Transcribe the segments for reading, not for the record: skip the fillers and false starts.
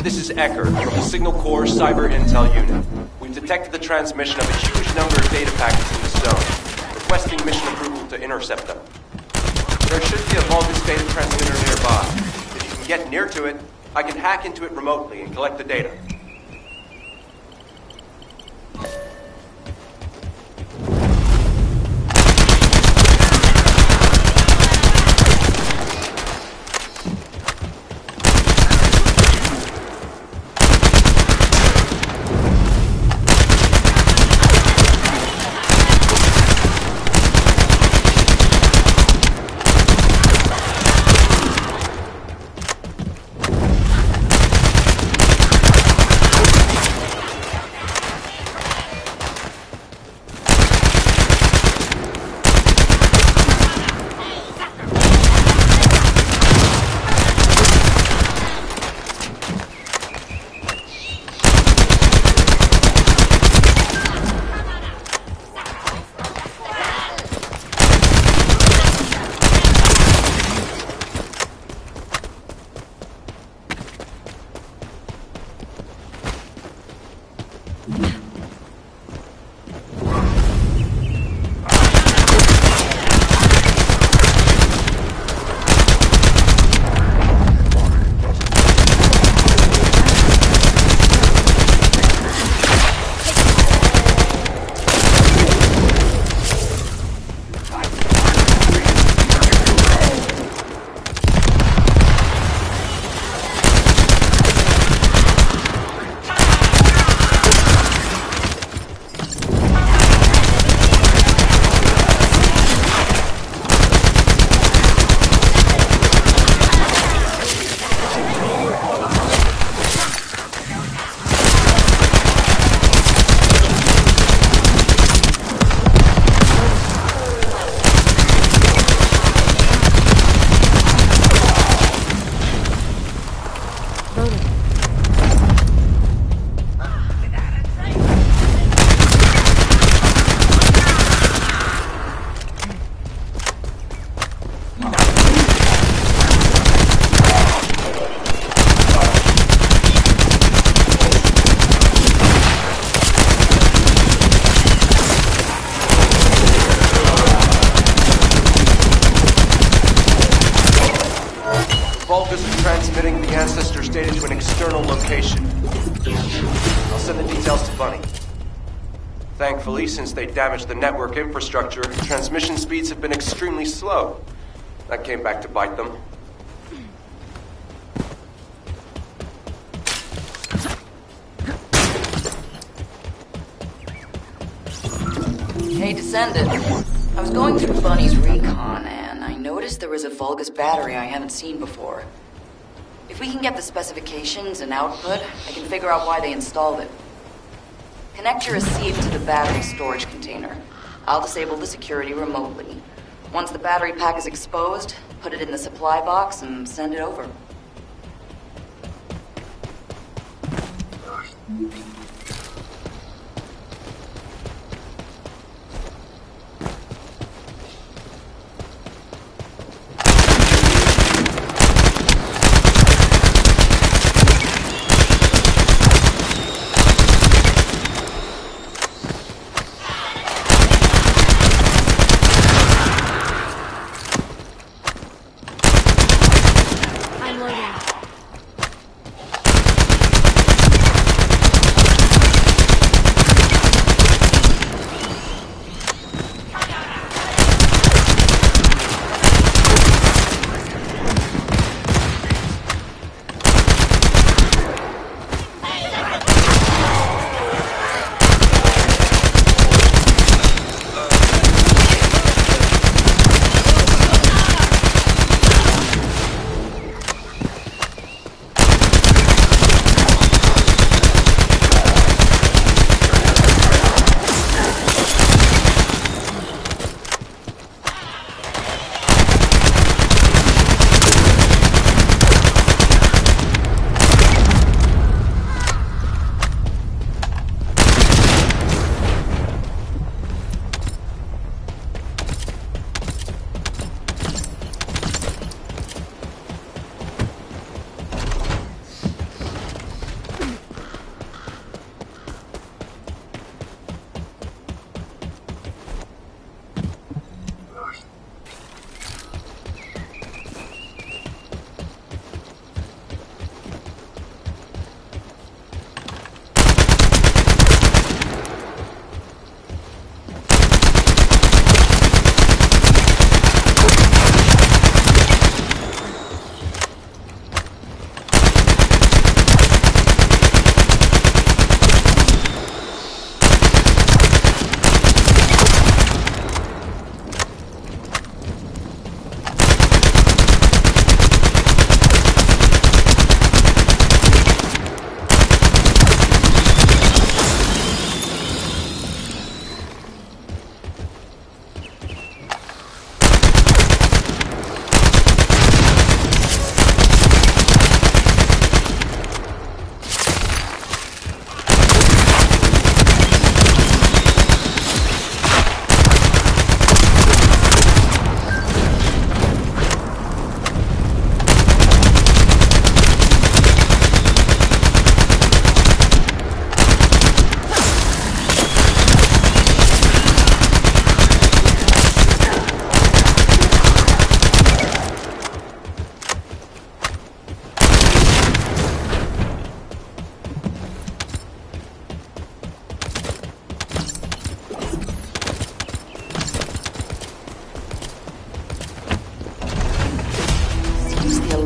This is Ecker from the Signal Corps Cyber Intel Unit. We've detected the transmission of a huge number of data packets in the zone, requesting mission approval to intercept them. There should be a Vulgus data transmitter nearby. If you can get near to it, I can hack into it remotely and collect the data. Vulgus is transmitting the Ancestors data to an external location. I'll send the details to Bunny. Thankfully, since they damaged the network infrastructure, transmission speeds have been extremely slow. That came back to bite them. Hey, Descendant. I was going through Bunny's recon, and I noticed there was a Vulgus battery I haven't seen before. If we can get the specifications and output, I can figure out why they installed it. Connect your receive to the battery storage container. I'll disable the security remotely. Once the battery pack is exposed, put it in the supply box and send it over.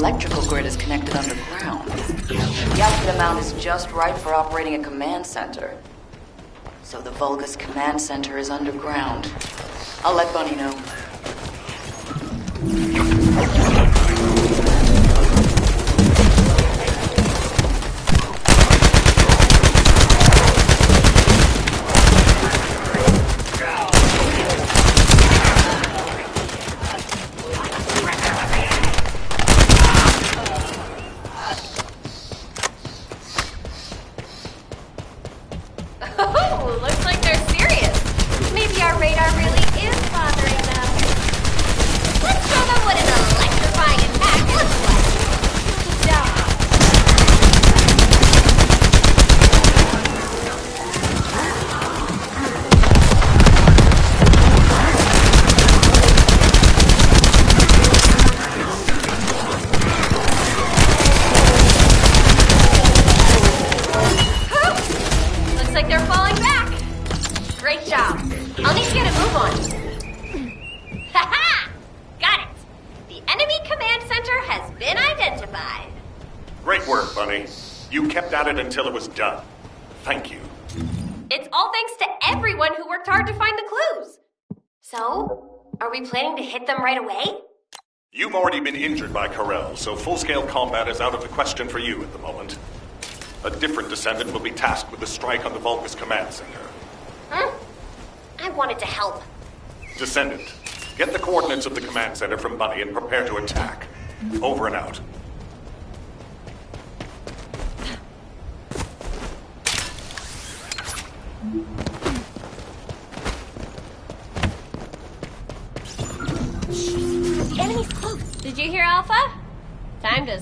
electrical grid is connected underground. The output amount is just right for operating a command center. So the Vulgus command center is underground. I'll let Bunny know. Oh, looks like they're serious. Maybe our radar really is bothering them. Let's show them what an electrifying attack looks like. Good job. Looks like they're falling back. Great job. I'll need to get a move on. Ha-ha! Got it. The enemy command center has been identified. Great work, Bunny. You kept at it until it was done. Thank you. It's all thanks to everyone who worked hard to find the clues. So, are we planning to hit them right away? You've already been injured by Corel, so full-scale combat is out of the question for you at the moment. A different descendant will be tasked with the strike on the Vulgus command center. I wanted to help. Descendant, get the coordinates of the command center from Bunny and prepare to attack. Over and out. The enemy's close. Did you hear Alpha? Time to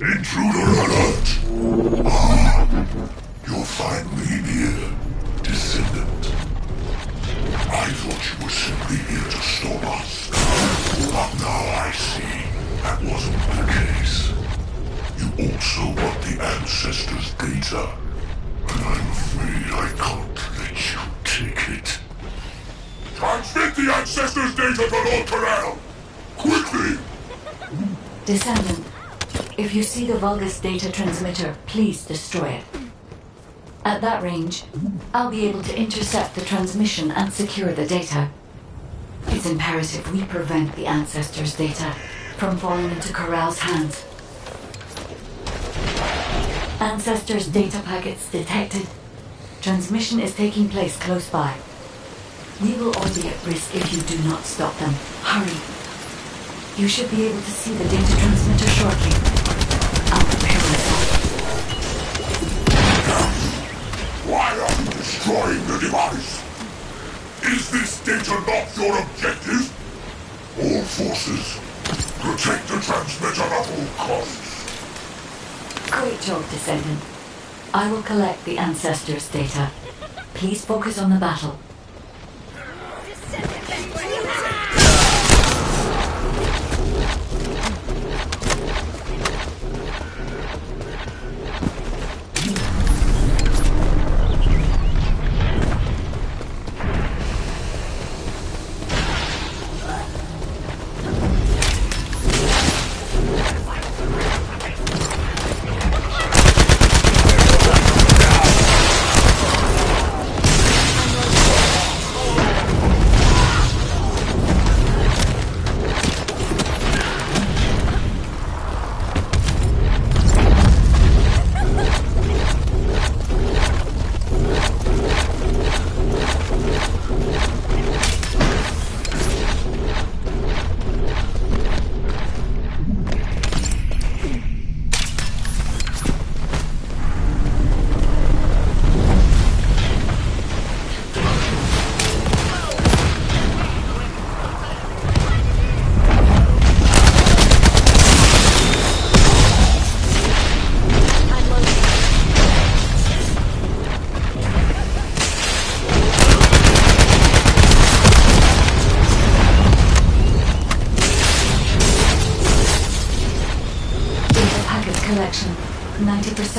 Intruder alert! You're finally here, Descendant. I thought you were simply here to stop us. But now I see that wasn't the case. You also want the Ancestors' data. And I'm afraid I can't let you take it. Transmit the Ancestors' data to Lord Corel! Quickly! Descendant, if you see the Vulgus data transmitter, please destroy it. At that range, I'll be able to intercept the transmission and secure the data. It's imperative we prevent the Ancestors' data from falling into Corel's hands. Ancestors' data packets detected. Transmission is taking place close by. We will all be at risk if you do not stop them. Hurry. You should be able to see the data transmitter shortly. I'll prepare myself. Why are you destroying the device? Is this data not your objective? All forces, protect the transmitter at all costs. Great job, Descendant. I will collect the Ancestors' data. Please focus on the battle. Descendant,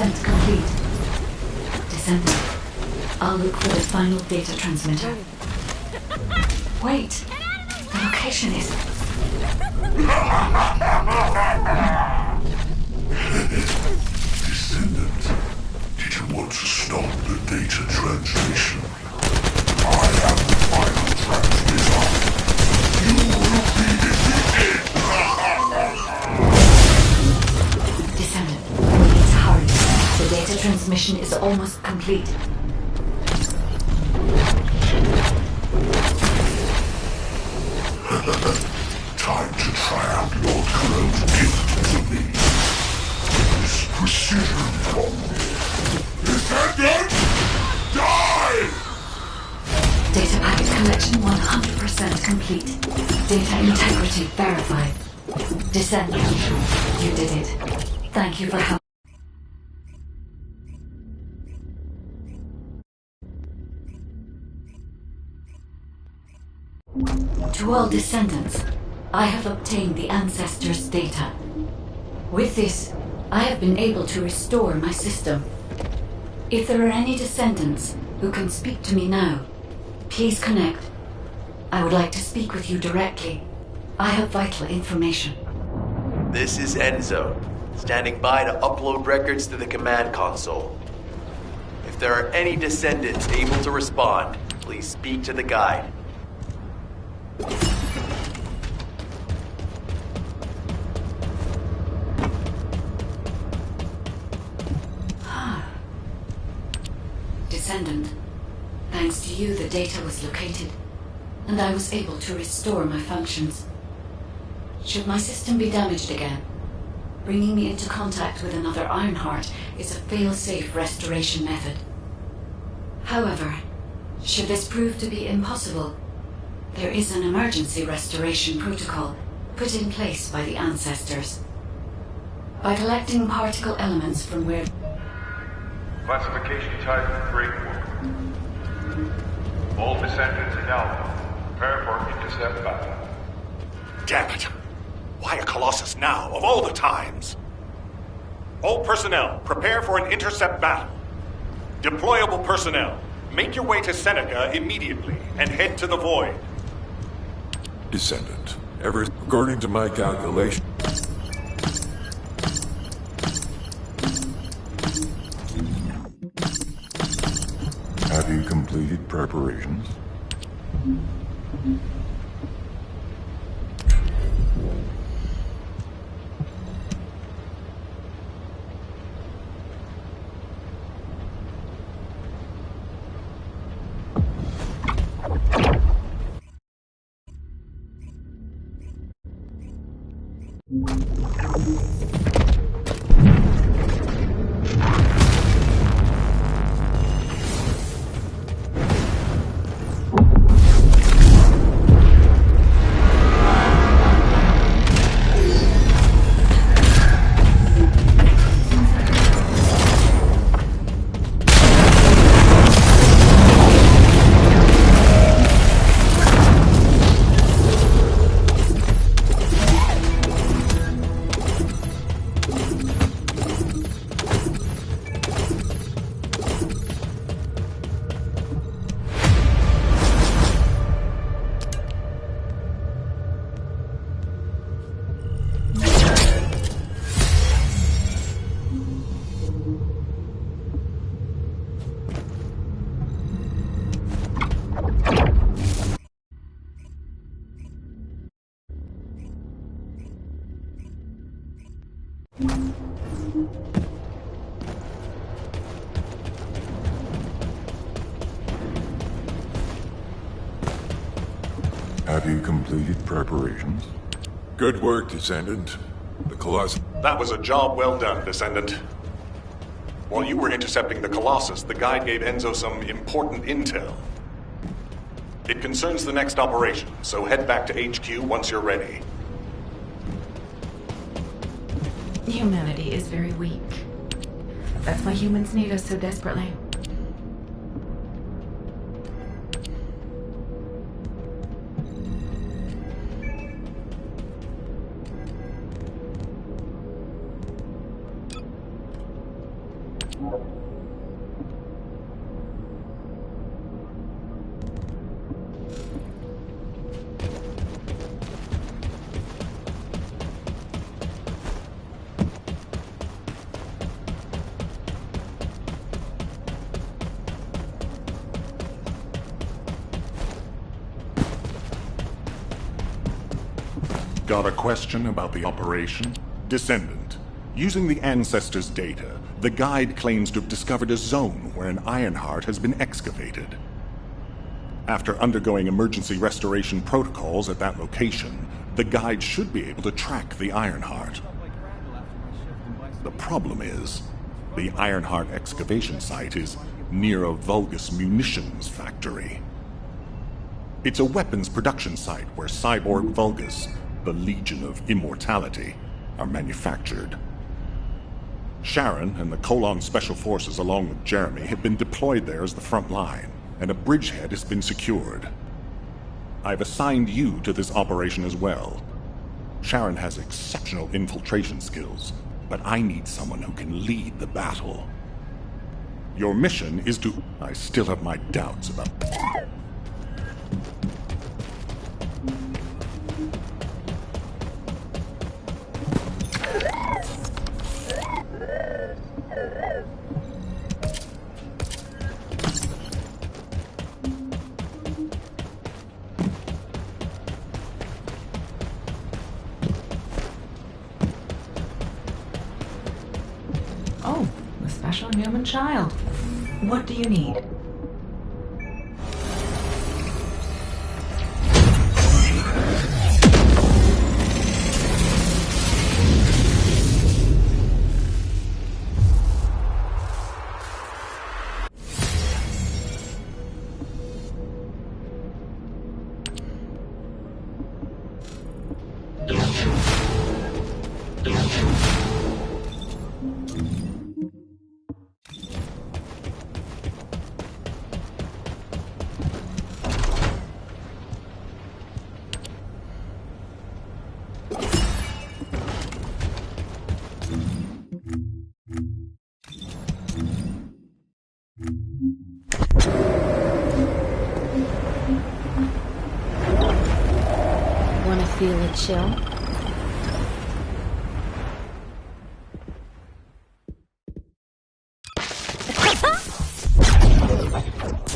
descent complete. Descendant, I'll look for the final data transmitter. Wait! The location is... Descendant, did you want to stop the data transmission? I am the final transmitter. You will be defeated! Descendant, we need to hurry. The data transmission is almost complete. Time to try out Lord Corell's gift to me. This precision from me. Descendant! Die! Data packet collection 100% complete. Data integrity verified. Descendant, you did it. Thank you for helping. To all descendants, I have obtained the ancestors' data. With this, I have been able to restore my system. If there are any descendants who can speak to me now, please connect. I would like to speak with you directly. I have vital information. This is Enzo, standing by to upload records to the command console. If there are any descendants able to respond, please speak to the guide. Descendant, thanks to you the data was located, and I was able to restore my functions. Should my system be damaged again, bringing me into contact with another Ironheart is a fail-safe restoration method. However, should this prove to be impossible, there is an emergency restoration protocol put in place by the ancestors. By collecting particle elements from where... Classification type Breakwater. All descendants in Alpha. Prepare for intercept battle. Damn it! Why a Colossus now, of all the times? All personnel, prepare for an intercept battle. Deployable personnel, make your way to Seneca immediately and head to the Void. Descendant, according to my calculation... Have you completed preparations? Have you completed preparations? Good work, Descendant. The Colossus... That was a job well done, Descendant. While you were intercepting the Colossus, the guide gave Enzo some important intel. It concerns the next operation, so head back to HQ once you're ready. Humanity is very weak. That's why humans need us so desperately. Got a question about the operation? Descendant, using the Ancestors' data, the Guide claims to have discovered a zone where an Ironheart has been excavated. After undergoing emergency restoration protocols at that location, the Guide should be able to track the Ironheart. The problem is, the Ironheart excavation site is near a Vulgus munitions factory. It's a weapons production site where cyborg Vulgus, the Legion of Immortality, are manufactured. Sharon and the Colon Special Forces along with Jeremy have been deployed there as the front line, and a bridgehead has been secured. I've assigned you to this operation as well. Sharon has exceptional infiltration skills, but I need someone who can lead the battle. Your mission is to... I still have my doubts about... Oh, the special human child. What do you need? Wanna feel a chill?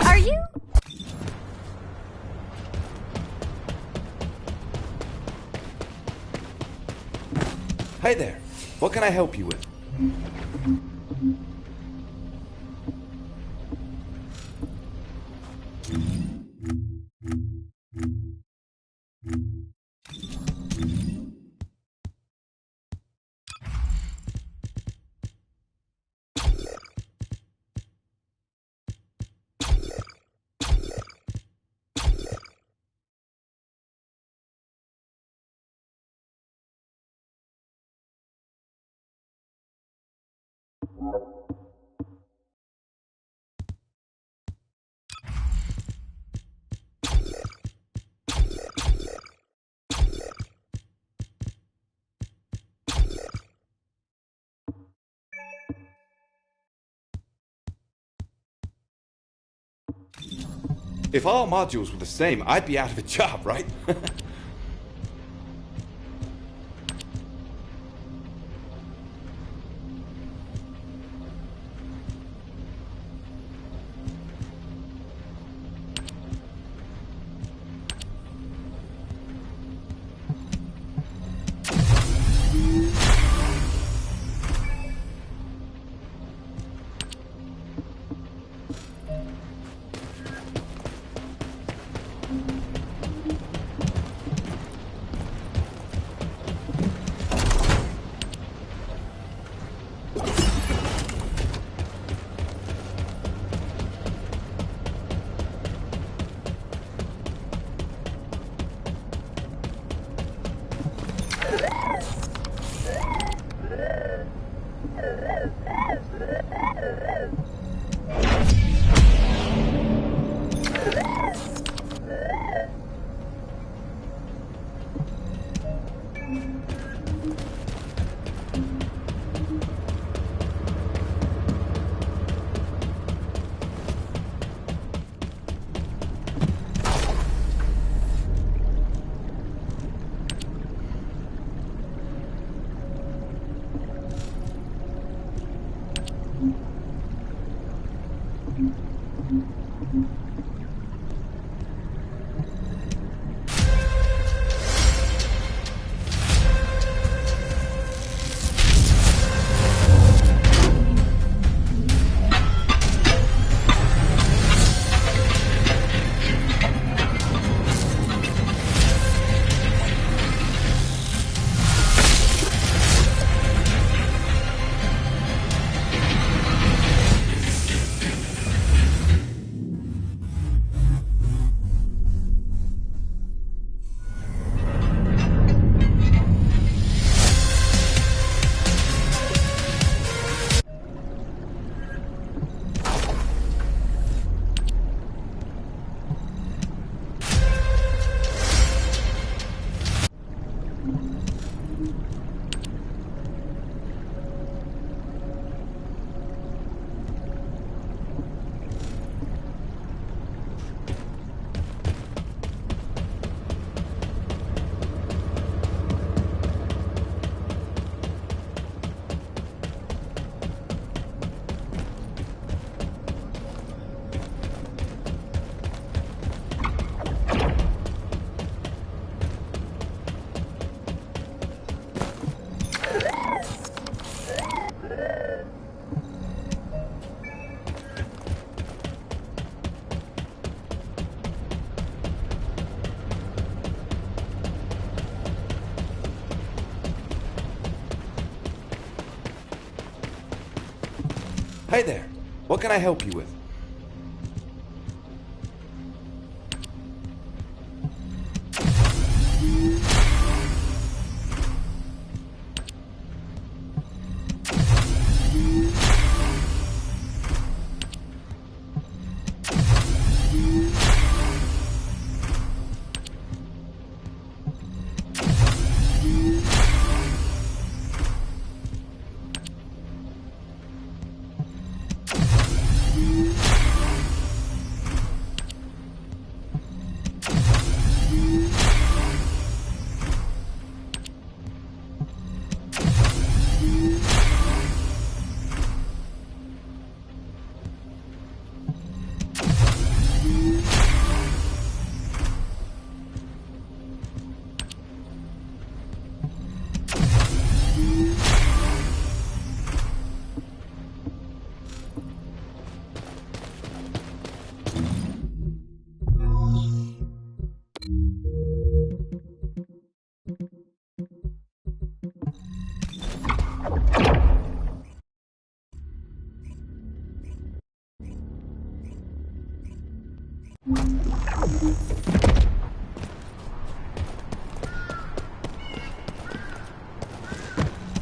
Are you? Hey there. What can I help you with? If all modules were the same, I'd be out of a job, right? Hey there. What can I help you with?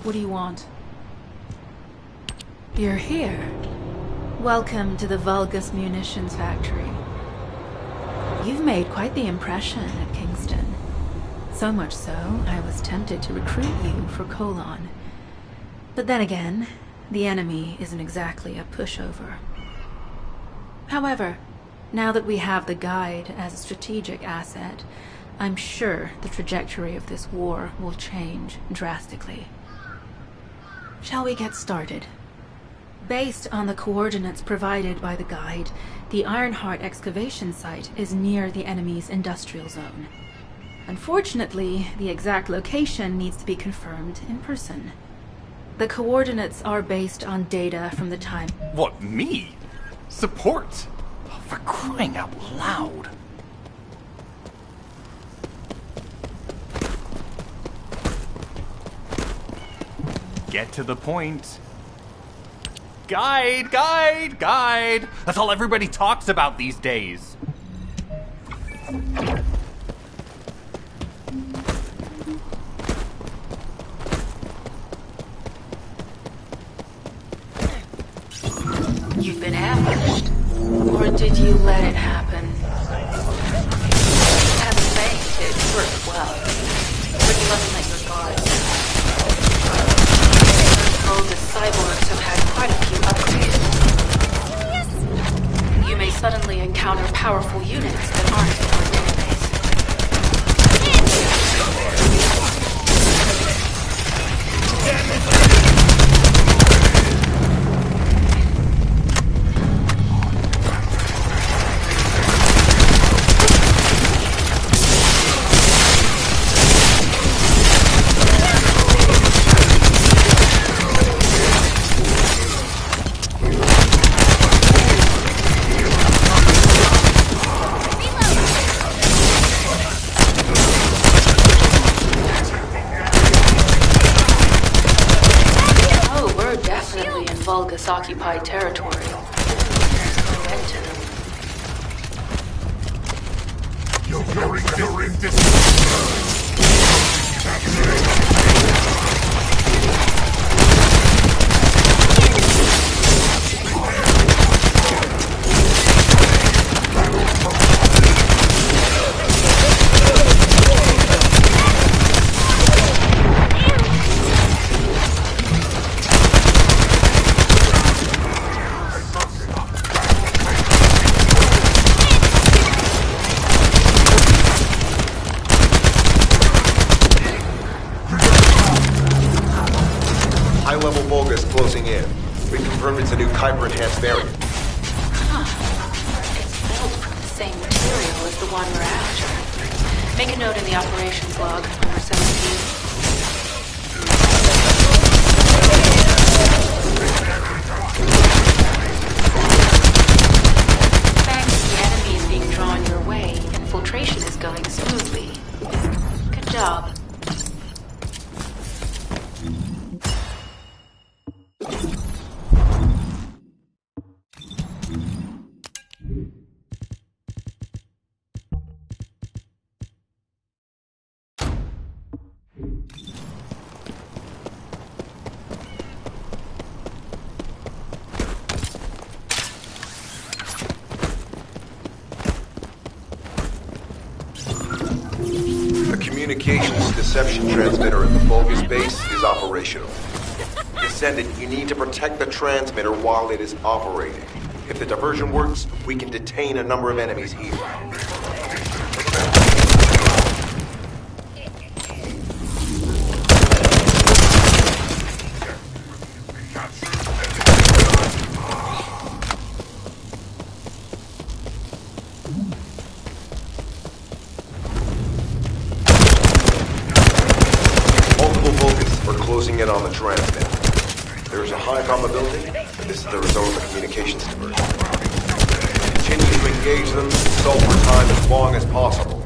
What do you want? You're here. Welcome to the Vulgus Munitions Factory. You've made quite the impression at Kingston. So much so, I was tempted to recruit you for Colon. But then again, the enemy isn't exactly a pushover. However, now that we have the Guide as a strategic asset, I'm sure the trajectory of this war will change drastically. Shall we get started? Based on the coordinates provided by the Guide, the Ironheart excavation site is near the enemy's industrial zone. Unfortunately, the exact location needs to be confirmed in person. The coordinates are based on data from the time... What, me? Support? For crying out loud. Get to the point. Guide, guide, guide. That's all everybody talks about these days. You've been ambushed. Or did you let it happen? As a bank, it worked well. But you mustn't let your guard down. The cyborgs have had quite a few upgrades. You may suddenly encounter powerful units that aren't in your database. Vulgus occupied territory. You're in this. High-level Vulgus closing in. We confirmed it's a new Kuiper-enhanced variant. It's built from the same material as the one we're after. Make a note in the operations log, number 17. Thanks, the enemy is being drawn your way. Infiltration is going smoothly. Good job. communications deception transmitter at the Vulgus base is operational. Descendant, you need to protect the transmitter while it is operating. If the diversion works, we can detain a number of enemies here. Multiple Vulgus are closing in on the transmitter. There is a high probability that this is the result of the communications diversion. Continue to engage them and stall for time as long as possible.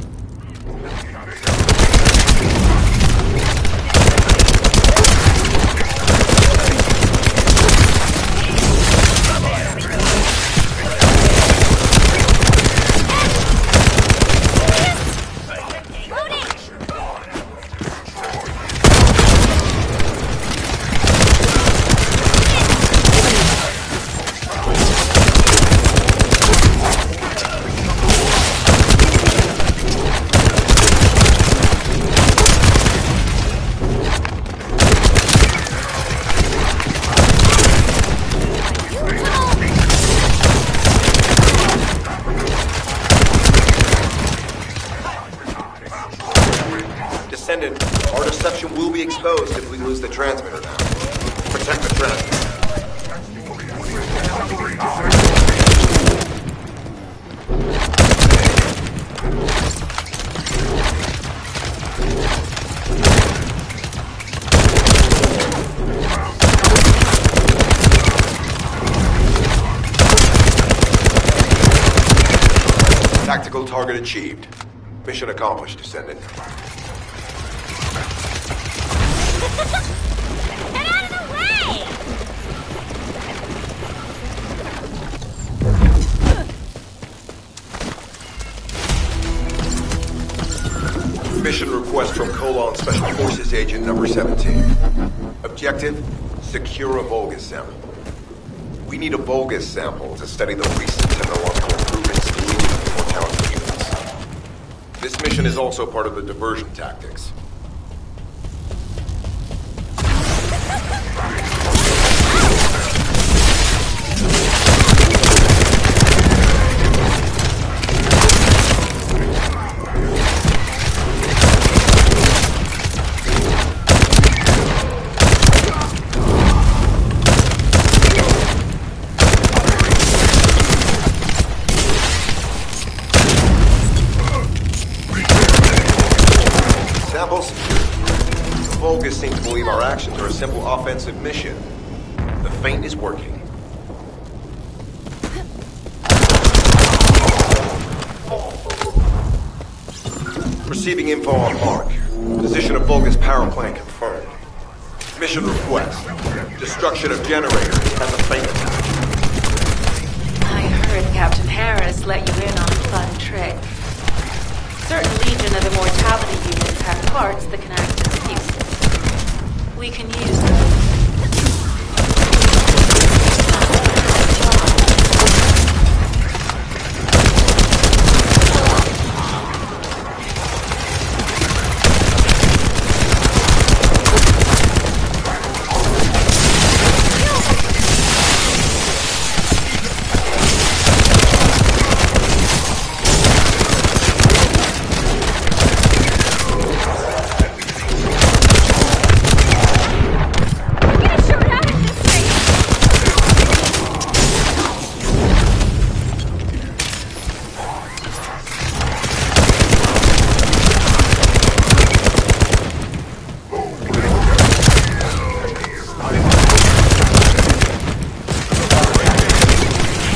Descendant, our deception will be exposed if we lose the transmitter now. Protect the transmitter. Tactical target achieved. Mission accomplished, Descendant. Get out of the way! Mission request from Colon Special Forces Agent number 17. Objective, secure a Vulgus sample. We need a Vulgus sample to study the recent technological improvements leading to the mortality of humans. This mission is also part of the diversion tactics. Sample secured. The Vulgus seem to believe our actions are a simple offensive mission. The feint is working. Receiving info on mark. Position of Vulgus power plant confirmed. Mission request. Destruction of generators and the feint attack. I heard Captain Harris let you in on a fun trick. Certain Legion of Immortality units have parts that can act as fuses. We can use those.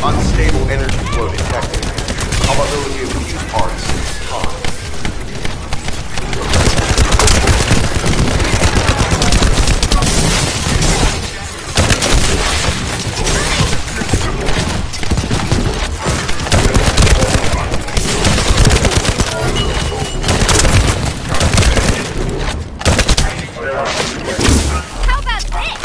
Unstable energy flow detected. Probability of fuse parts is high. How about this?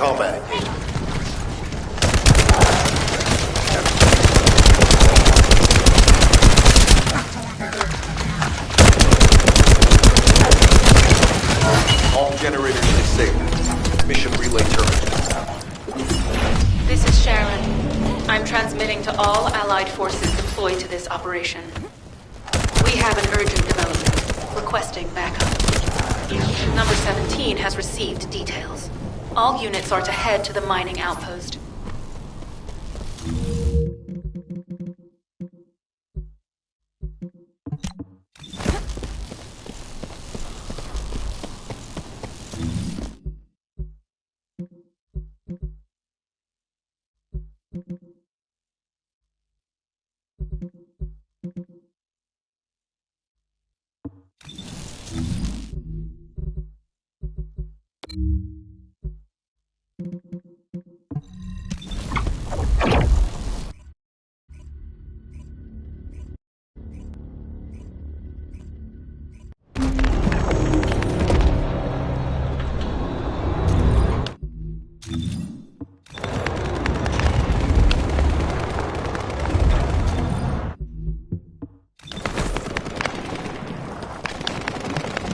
combat engagement. All generators disabled. Mission relay terminated. This is Sharon. I'm transmitting to all Allied forces deployed to this operation. We have an urgent development. Requesting backup. Number 17 has received details. All units are to head to the mining outpost.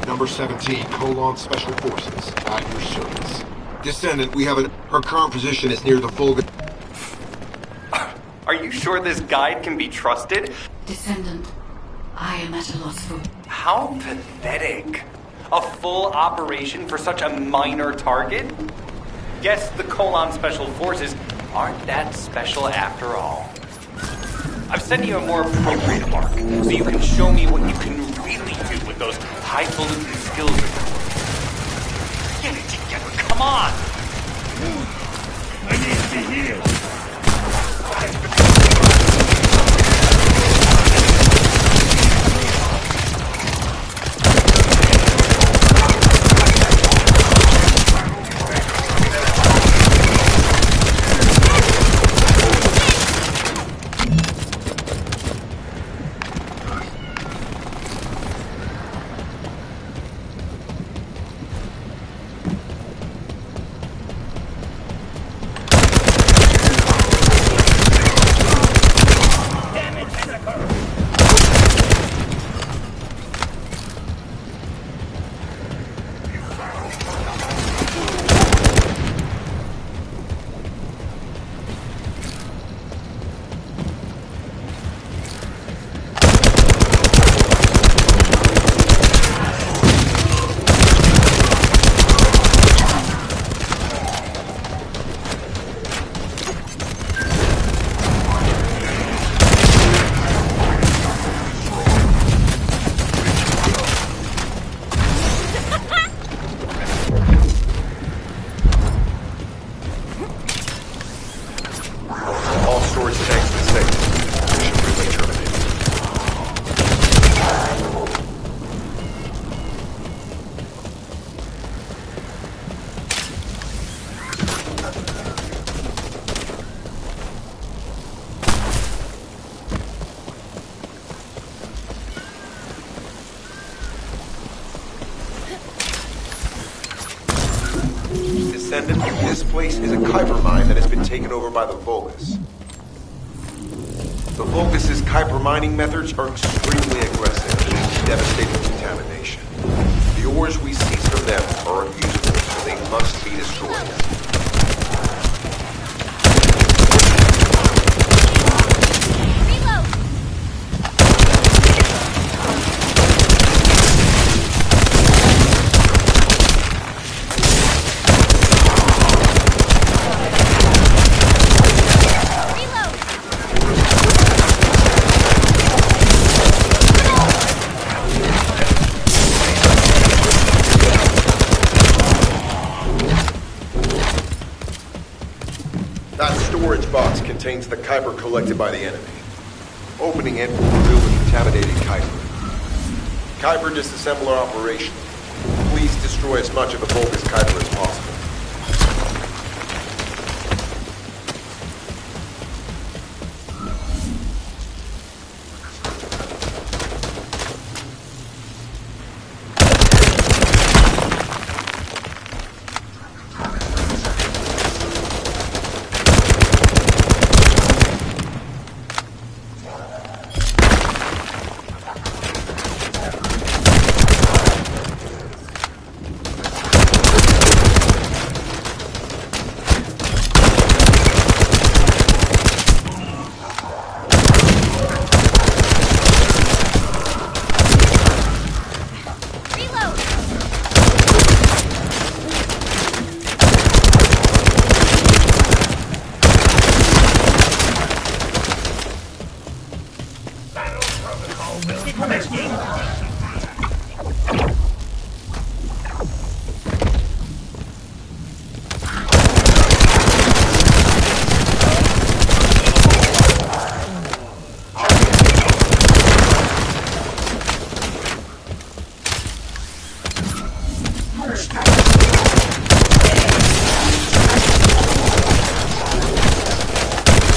Number 17, Colon Special Forces, at your service. Descendant, we have her current position is near the Volga. Are you sure this guide can be trusted? Descendant, I am at a loss for... How pathetic. A full operation for such a minor target? Guess the Colon Special Forces aren't that special after all. I've sent you a more appropriate mark, so you can show me what you can really do with those highfalutin skills. Get it together, come on! I need to be healed. This place is a Kuiper mine that has been taken over by the Vulgus. The Vulgus' Kuiper mining methods are extremely aggressive and lead to devastating contamination. The ores we seize from them are unusable, so they must be destroyed. Box contains the Kuiper collected by the enemy. Opening it will reveal the contaminated Kuiper. Kuiper disassembler operation. Please destroy as much of the Vulgus Kuiper as possible.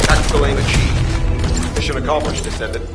Tactical aim achieved. Mission accomplished, Descendant.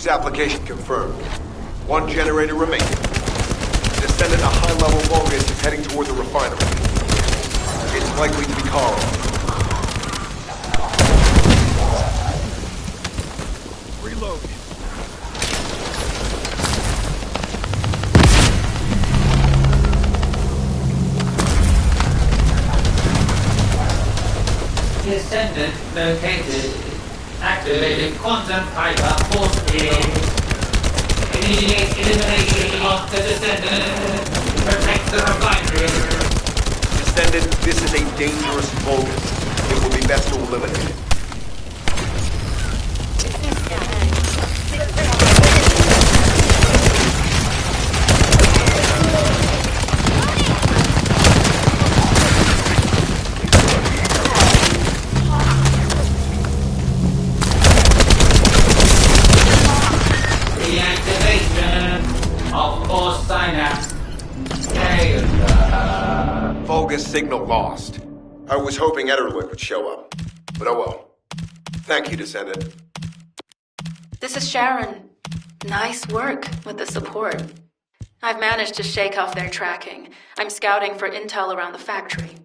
Application confirmed. One generator remaining. Descendant, a high-level Vulgus is heading toward the refinery. It's likely to be Carl. Reload. Descendant located. Activated quantum hyper force field. Initiate elimination of the Descendant. Protect the refinery. Descendant, this is a dangerous Vulgus. It will be best to eliminate it. Vulgus signal lost. I was hoping Ederlich would show up. But oh well. Thank you, Descendant. This is Sharon. Nice work with the support. I've managed to shake off their tracking. I'm scouting for intel around the factory.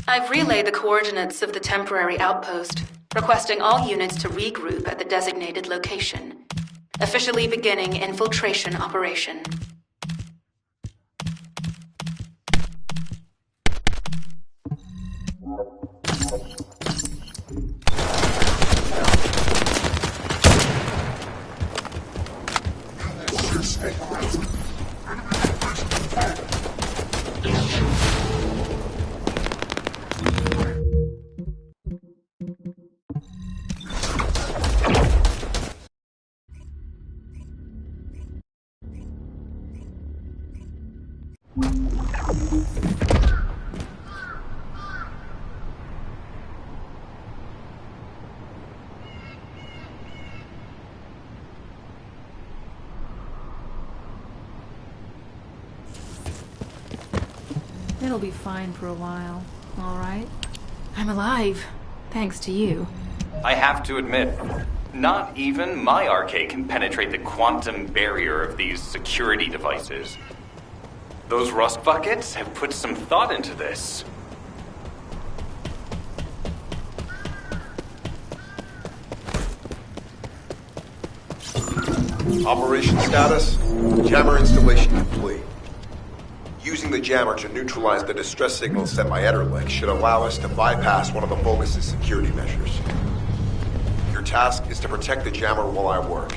I've relayed the coordinates of the temporary outpost, requesting all units to regroup at the designated location. Officially beginning infiltration operation. It'll be fine for a while, all right? I'm alive, thanks to you. I have to admit, not even my RK can penetrate the quantum barrier of these security devices. Those rust buckets have put some thought into this. Operation status, jammer installation complete. Using the jammer to neutralize the distress signal sent by Ederlich should allow us to bypass one of the Vulgus' security measures. Your task is to protect the jammer while I work.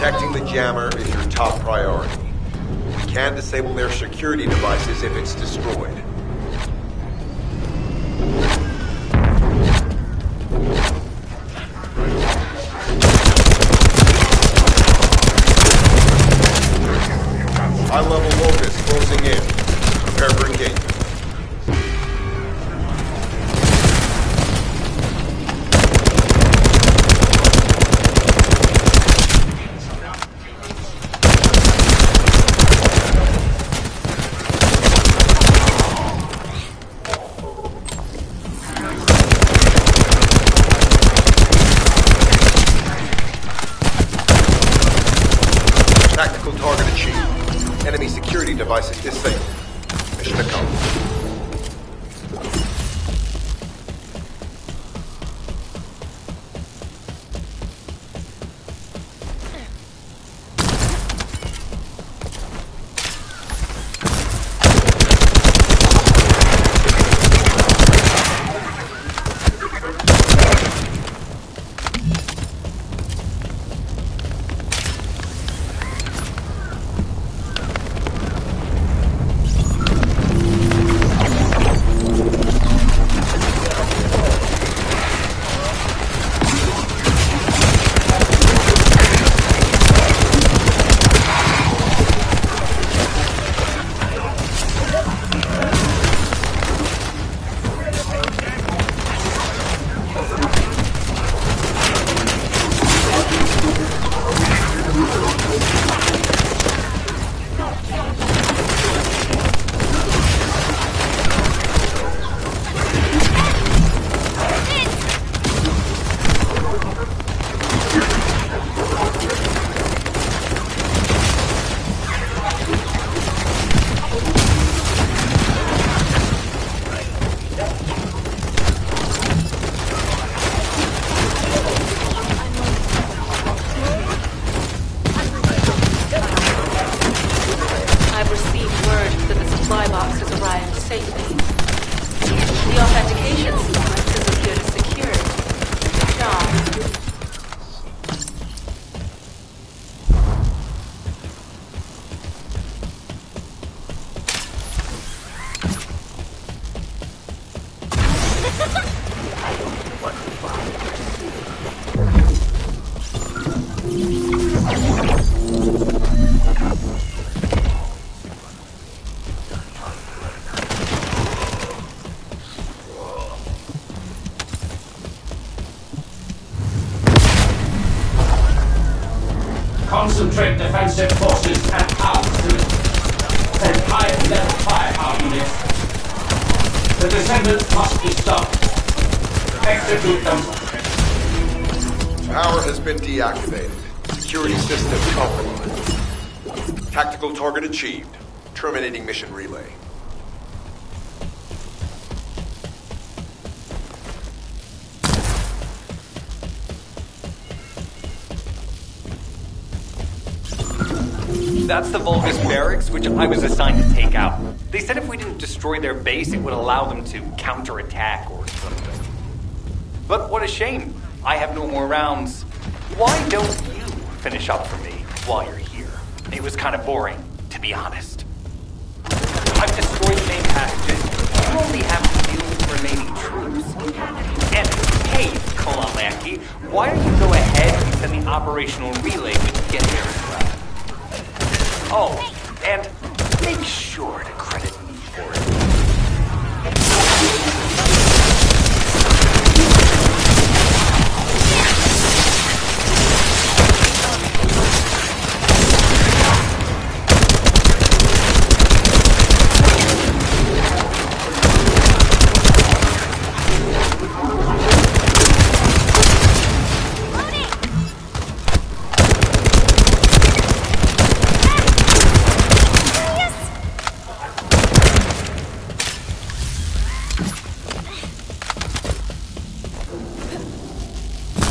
Protecting the jammer is your top priority. We can disable their security devices if it's destroyed. High-level Vulgus closing in. Prepare for engagement. Tactical target achieved. Enemy security devices disabled. Mission accomplished. Concentrate defensive forces and power units. Send high-level firepower units. The descendants must be stopped. Execute them. Power has been deactivated. Security system compromised. Tactical target achieved. Terminating mission relay. That's the Vulgus barracks, which I was assigned to take out. They said if we didn't destroy their base, it would allow them to counterattack or something. But what a shame. I have no more rounds. Why don't you finish up for me while you're here? It was kind of boring, to be honest. I've destroyed the main passages. You only have to deal with the remaining troops. And, hey, Kolomaki, why don't you go ahead and send the operational relay when you get there as well? Oh, and make sure to credit me for it.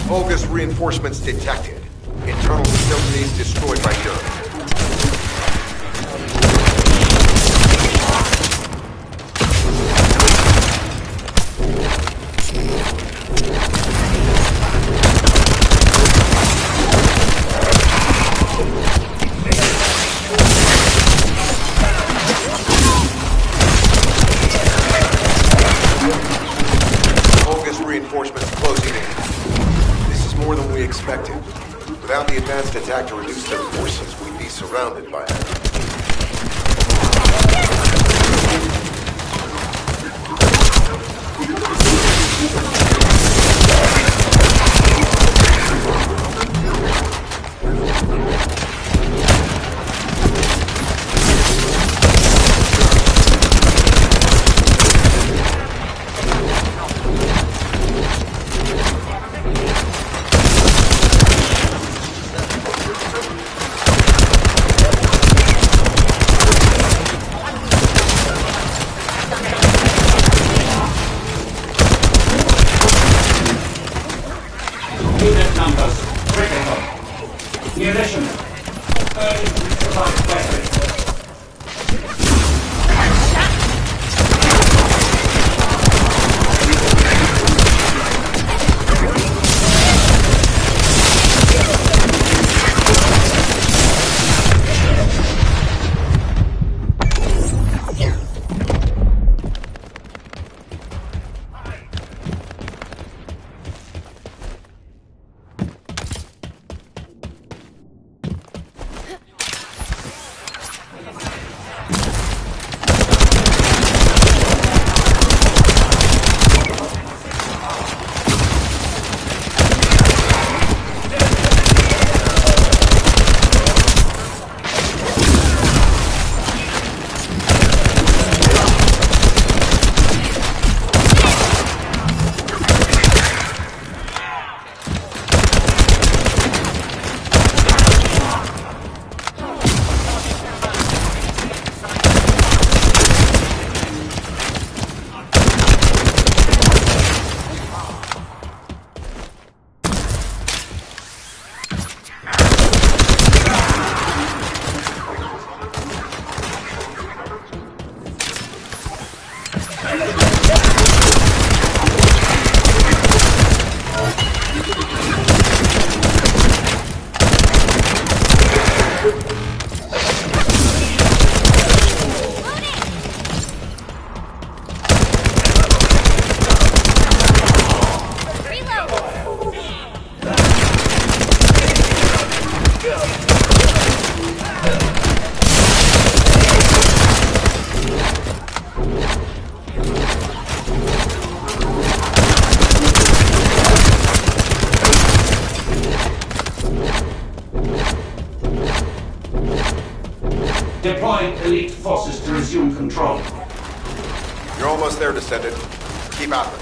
Vulgus reinforcements detected. Internal facilities destroyed by Europe. Vulgus reinforcements closing in. This is more than we expected. Without the advanced attack to reduce their forces, we'd be surrounded by them. Unit numbers critical. Munition. Urgent supply weapon. Deploying elite forces to resume control. You're almost there, Descendant. Keep at them.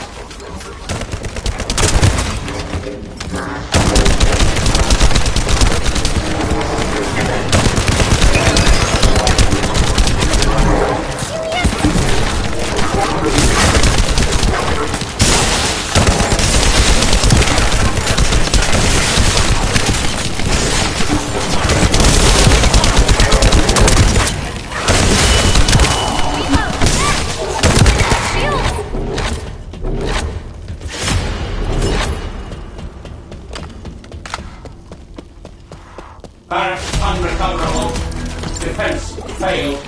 Barracks unrecoverable. Defense failed.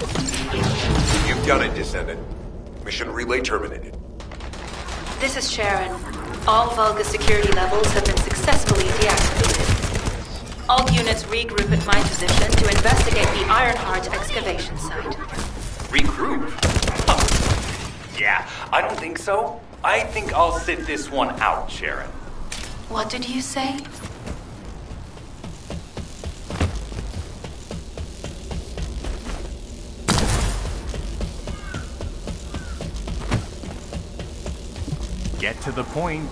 You've done it, Descendant. Mission relay terminated. This is Sharon. All Vulgus security levels have been successfully deactivated. All units regroup at my position to investigate the Ironheart excavation site. Regroup? Huh. Yeah, I don't think so. I think I'll sit this one out, Sharon. What did you say? Get to the point.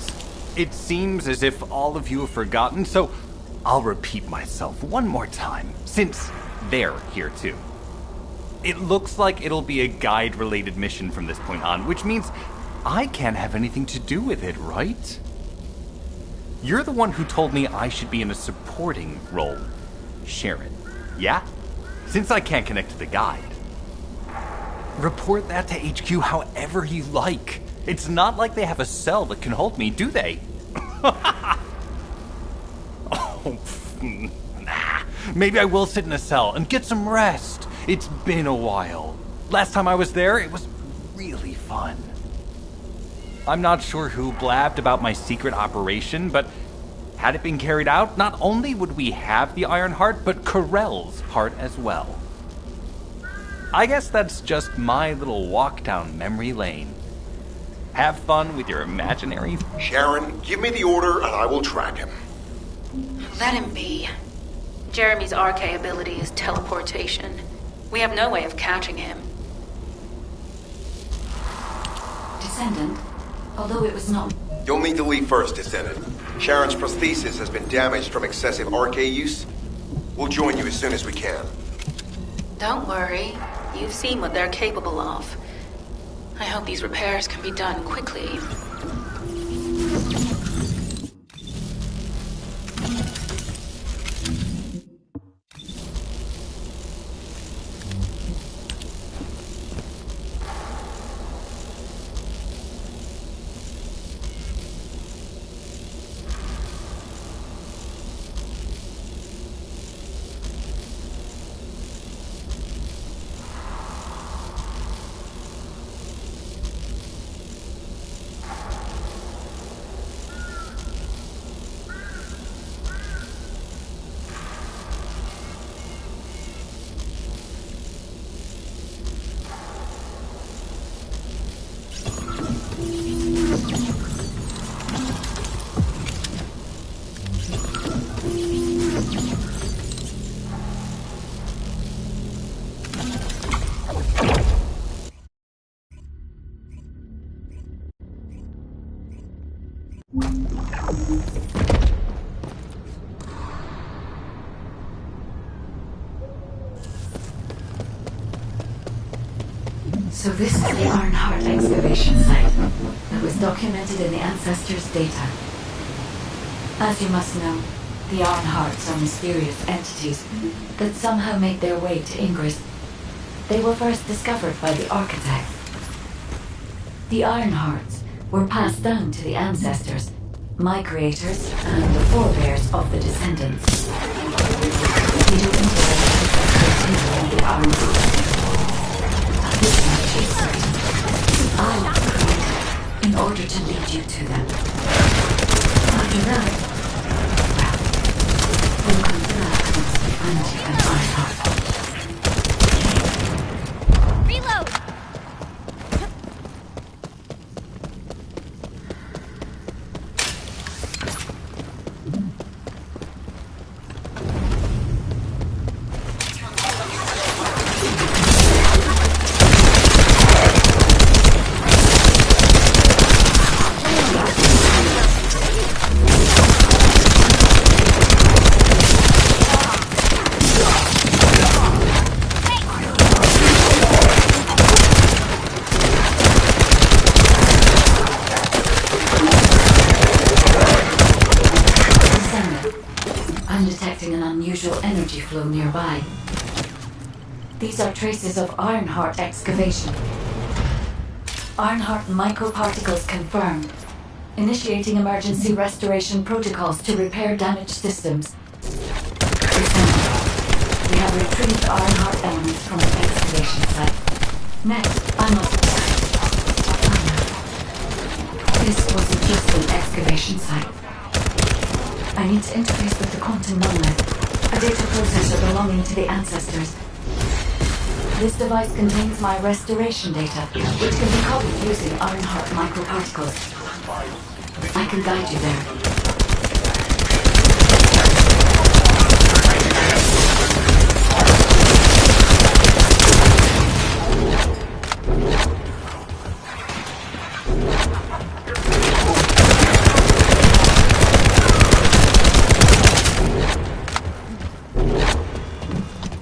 It seems as if all of you have forgotten, so I'll repeat myself one more time, since they're here too. It looks like it'll be a guide-related mission from this point on, which means I can't have anything to do with it, right? You're the one who told me I should be in a supporting role, Sharon. Yeah? Since I can't connect to the guide. Report that to HQ however you like. It's not like they have a cell that can hold me, do they? Oh, nah. Maybe I will sit in a cell and get some rest. It's been a while. Last time I was there, it was really fun. I'm not sure who blabbed about my secret operation, but had it been carried out, not only would we have the Iron Heart, but Corell's heart as well. I guess that's just my little walk down memory lane. Have fun with your imaginary... Sharon, give me the order and I will track him. Let him be. Jeremy's RK ability is teleportation. We have no way of catching him. Descendant, although it was not... You'll need to leave first, Descendant. Sharon's prosthesis has been damaged from excessive RK use. We'll join you as soon as we can. Don't worry. You've seen what they're capable of. I hope these repairs can be done quickly. So this is the Ironheart excavation site that was documented in the Ancestors' data. As you must know, the Ironhearts are mysterious entities that somehow made their way to Ingress. They were first discovered by the Architect. The Ironhearts were passed down to the Ancestors, my creators, and the forebears of the Descendants. We do interact with the Ironhearts. I was created in order to lead you to them. After that, well, welcome to the Happiness and Ironheart. Reload! Energy flow nearby. These are traces of Ironheart excavation. Ironheart microparticles confirmed. Initiating emergency restoration protocols to repair damaged systems. We have retrieved Ironheart elements from the excavation site. Next, I must... This wasn't just an excavation site. I need to interface with the quantum monolith. A data processor belonging to the Ancestors. This device contains my restoration data, which can be copied using Ironheart microparticles. I can guide you there.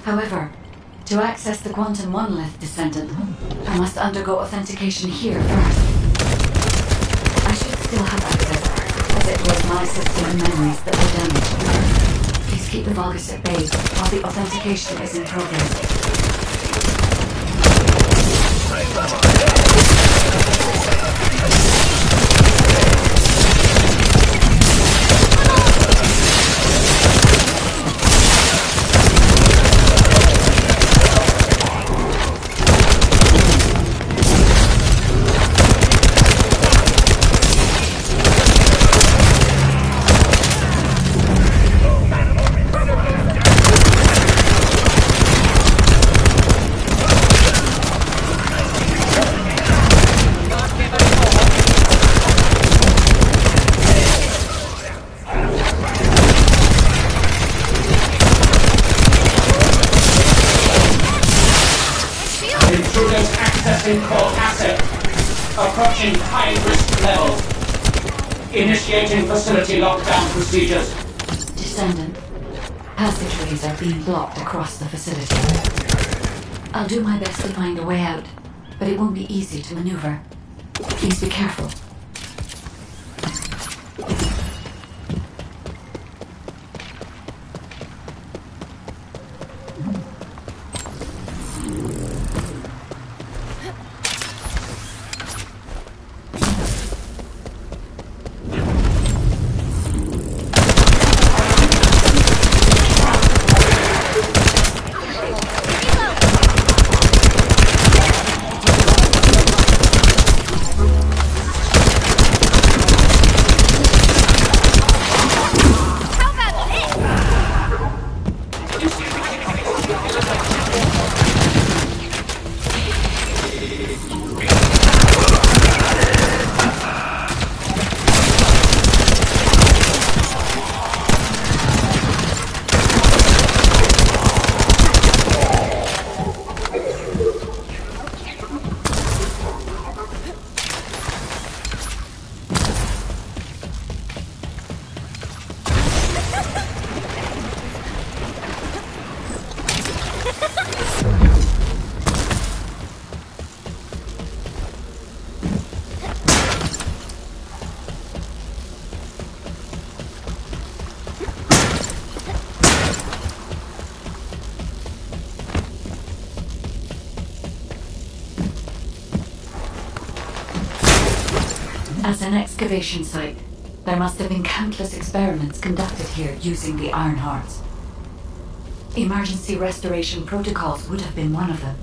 However, to access the quantum monolith, Descendant, I must undergo authentication here first. I should still have access, as it was my system and memories that were damaged. Please keep the Vulgus at bay while the authentication is in progress. Assessing core asset. Approaching high-risk levels. Initiating facility lockdown procedures. Descendant. Passageways are being blocked across the facility. I'll do my best to find a way out, but it won't be easy to maneuver. Please be careful. As an excavation site, there must have been countless experiments conducted here using the Iron Hearts. Emergency restoration protocols would have been one of them.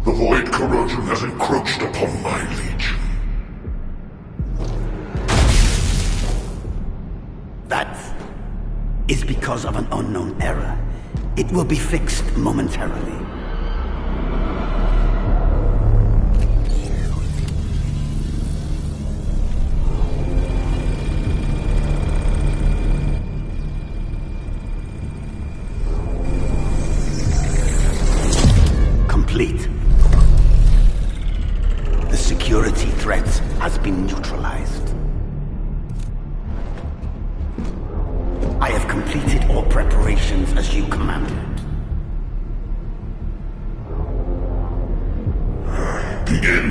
The void corrosion has encroached upon my legion. That is because of an unknown error. It will be fixed momentarily. Complete. The security threat has been neutralized. I have completed all preparations as you commanded. Begin.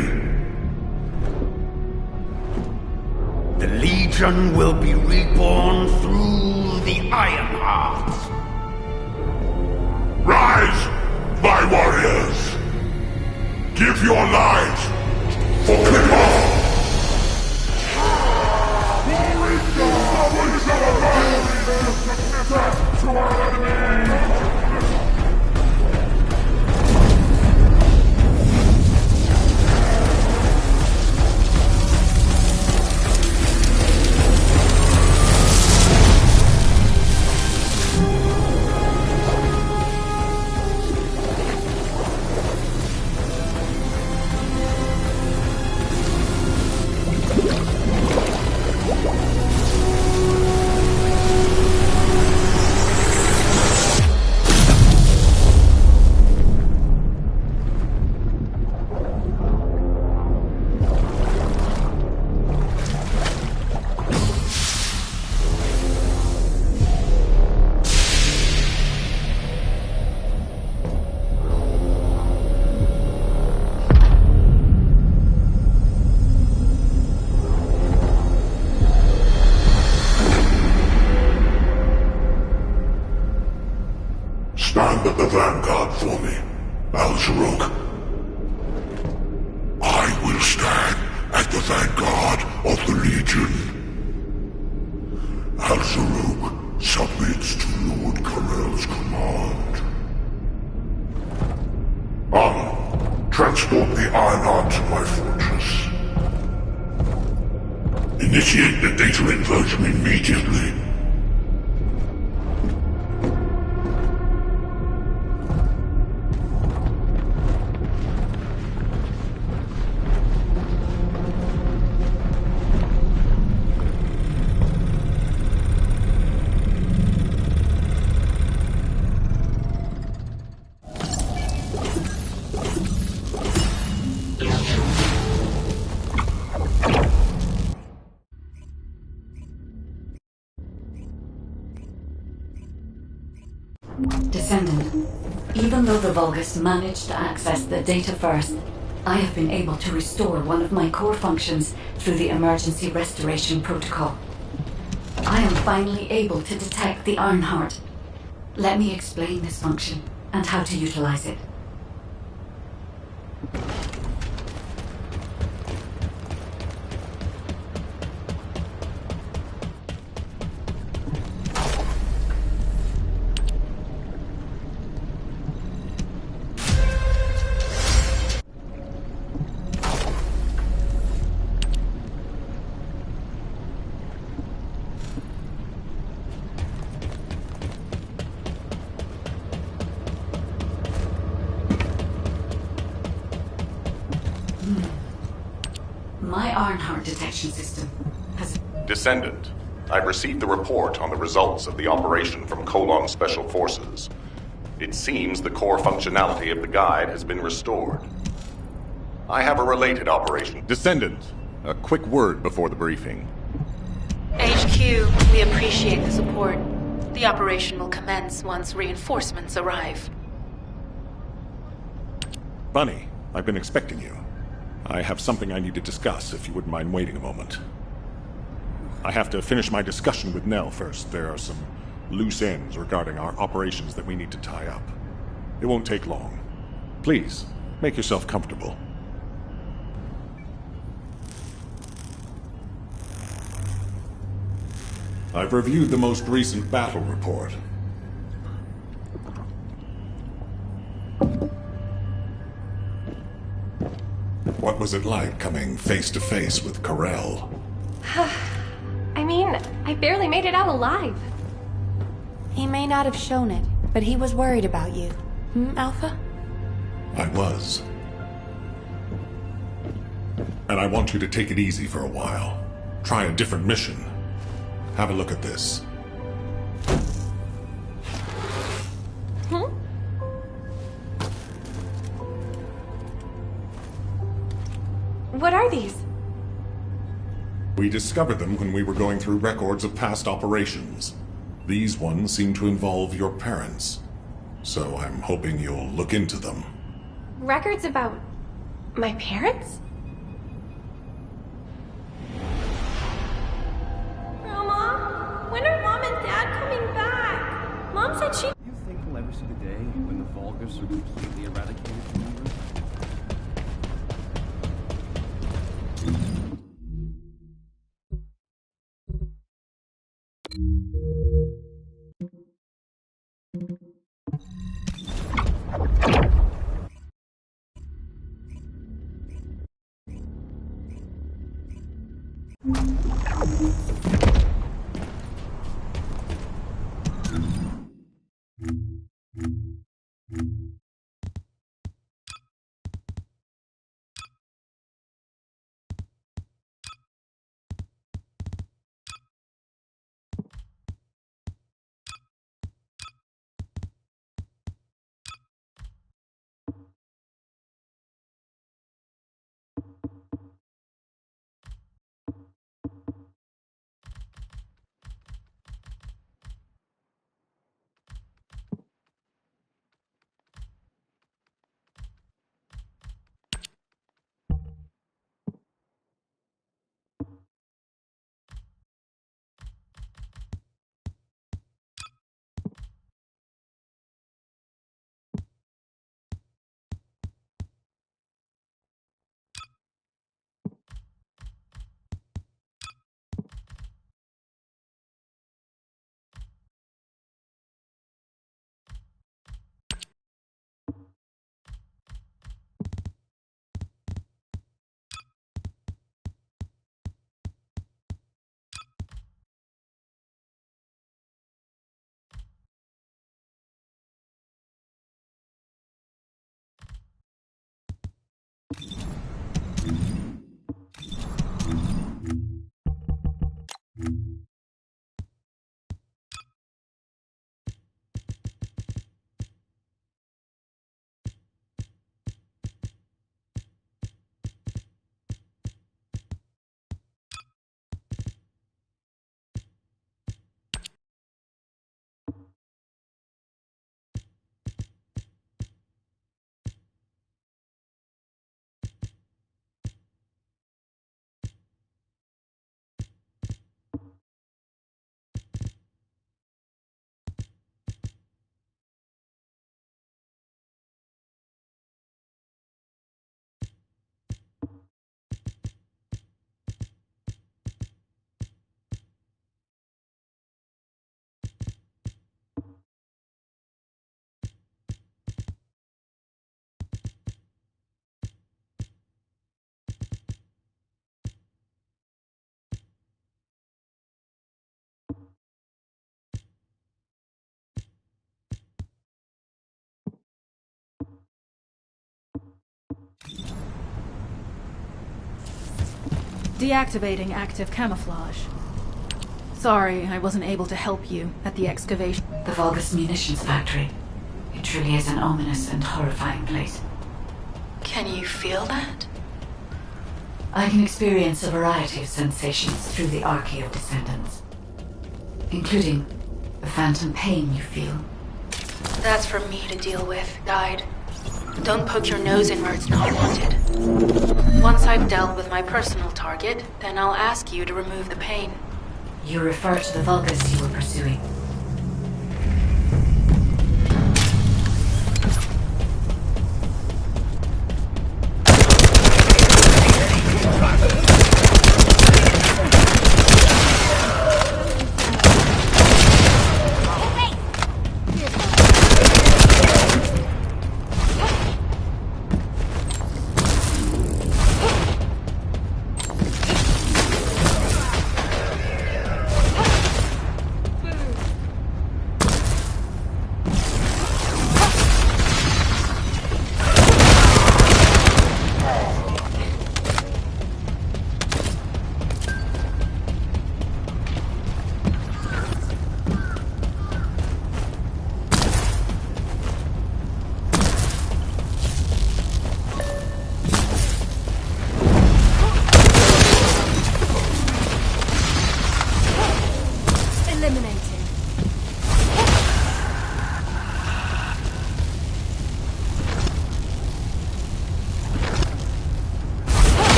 The Legion will be reborn through the Ironheart. Rise, my warriors! Give your lives for Clipper! Stand at the vanguard for me, Al-Zaruk. I will stand at the vanguard of the Legion. Al-Zaruk submits to Lord Karel's command. Armor, transport the Ironheart to my fortress. Initiate the data inversion immediately. Descendant, even though the Vulgus managed to access the data first, I have been able to restore one of my core functions through the emergency restoration protocol. I am finally able to detect the Ironheart. Let me explain this function and how to utilize it. My Ironheart detection system has... Descendant, I've received the report on the results of the operation from Kolon Special Forces. It seems the core functionality of the guide has been restored. I have a related operation. Descendant, a quick word before the briefing. HQ, we appreciate the support. The operation will commence once reinforcements arrive. Bunny, I've been expecting you. I have something I need to discuss, if you wouldn't mind waiting a moment. I have to finish my discussion with Nell first. There are some loose ends regarding our operations that we need to tie up. It won't take long. Please, make yourself comfortable. I've reviewed the most recent battle report. What was it like coming face to face with Corel? I mean, I barely made it out alive. He may not have shown it, but he was worried about you. Alpha? I was. And I want you to take it easy for a while. Try a different mission. Have a look at this. What are these? We discovered them when we were going through records of past operations. These ones seem to involve your parents. So I'm hoping you'll look into them. Records about my parents? Grandma, when are Mom and Dad coming back? Mom said she... You think we'll ever see the day when the Vulgus are completely eradicated from the Earth? Deactivating active camouflage. Sorry, I wasn't able to help you at the excavation. The Vulgus Munitions Factory. It truly is an ominous and horrifying place. Can you feel that? I can experience a variety of sensations through the Archaeo descendants, including the phantom pain you feel. That's for me to deal with, Guide. Don't poke your nose in where it's not wanted. Once I've dealt with my personal target, then I'll ask you to remove the pain. You refer to the Vulgus you were pursuing.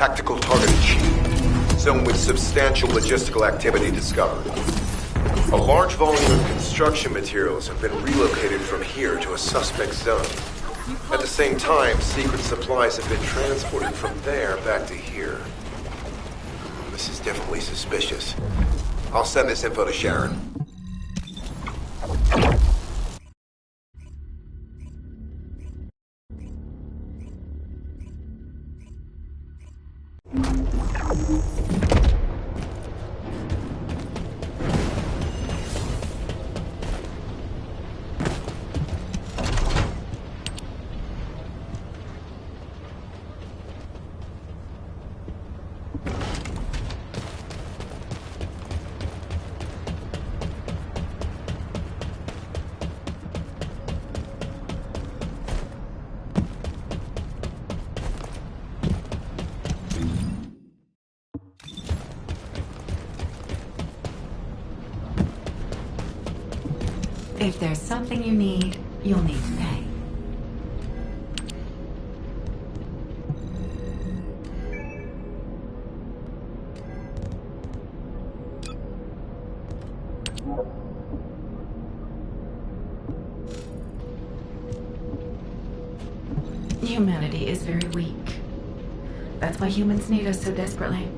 Tactical target achieved. Zone with substantial logistical activity discovered. A large volume of construction materials have been relocated from here to a suspect zone. At the same time, secret supplies have been transported from there back to here. This is definitely suspicious. I'll send this info to Sharon. If there's something you need, you'll need to pay. Humanity is very weak. That's why humans need us so desperately.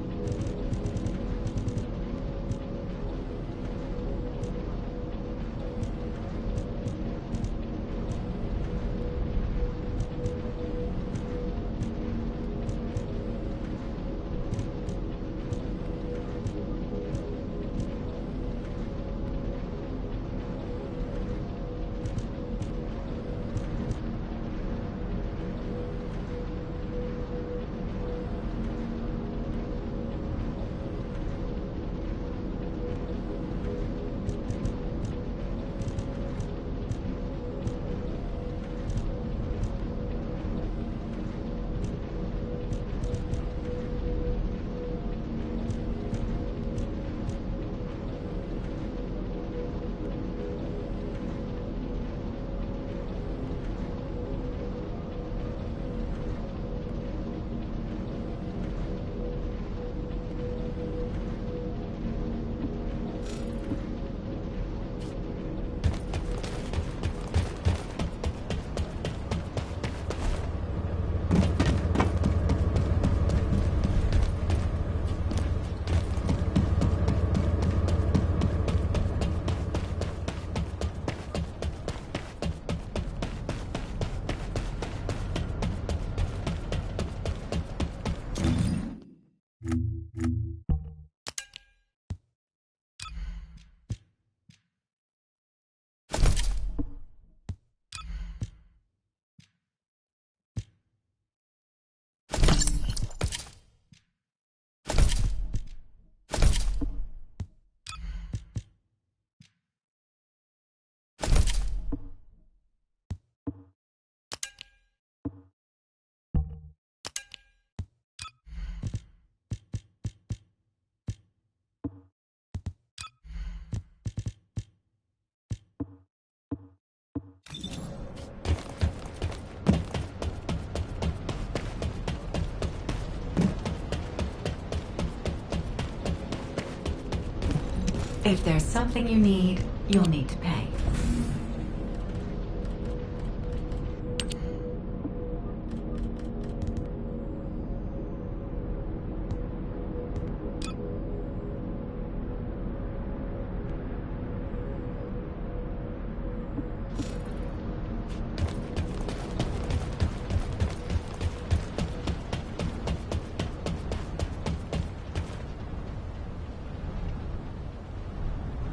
If there's something you need, you'll need to pay.